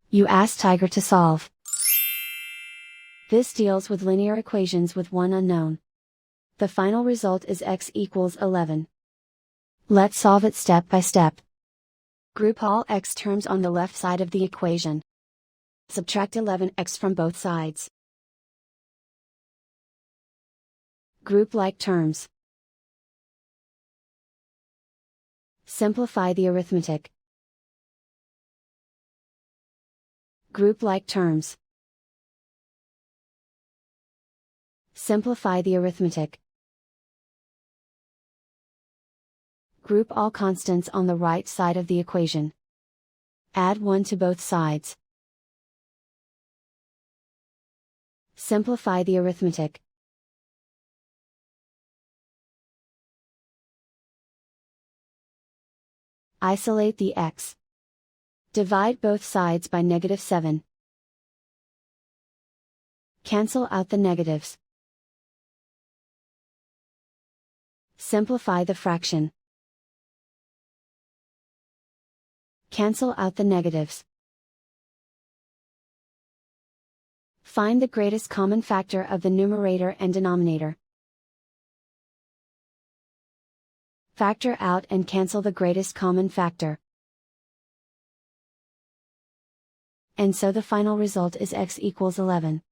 You ask Tiger to solve. This deals with linear equations with one unknown. The final result is x equals 11. Let's solve it step by step. Group all x terms on the left side of the equation. Subtract 11x from both sides. Group like terms. Simplify the arithmetic. Group like terms. Simplify the arithmetic. Group all constants on the right side of the equation. Add 1 to both sides. Simplify the arithmetic. Isolate the x. Divide both sides by -7. Cancel out the negatives. Simplify the fraction. Cancel out the negatives. Find the greatest common factor of the numerator and denominator. Factor out and cancel the greatest common factor. And so the final result is x equals 11.